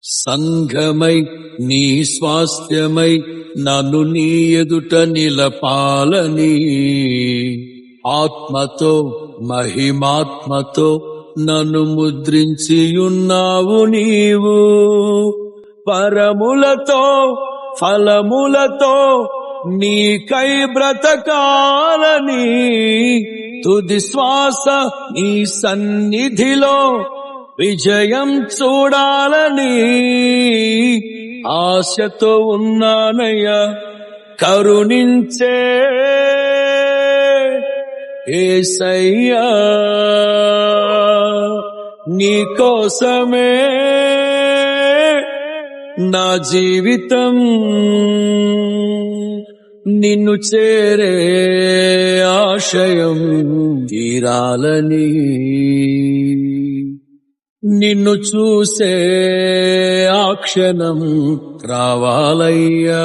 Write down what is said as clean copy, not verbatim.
సంఘమై నీ స్వాస్థ్యమై నన్ను నీ ఎదుట నిలపాలని ఆత్మతో మహిమాత్మతో నన్ను ముద్రించి ఉన్నావు నీవు. పరములతో ఫలములతో నీకై బ్రతకాలని తుది శ్వాస నీ సన్నిధిలో విజయం చూడాలని ఆశతో ఉన్నానయ్యా. కరుణించే యేసయ్యా, నీ కోసమే నా జీవితం నిన్ను చేరే ఆశయం తీరాలని నిన్ను చూసే ఆ క్షణం రావాలయ్యా.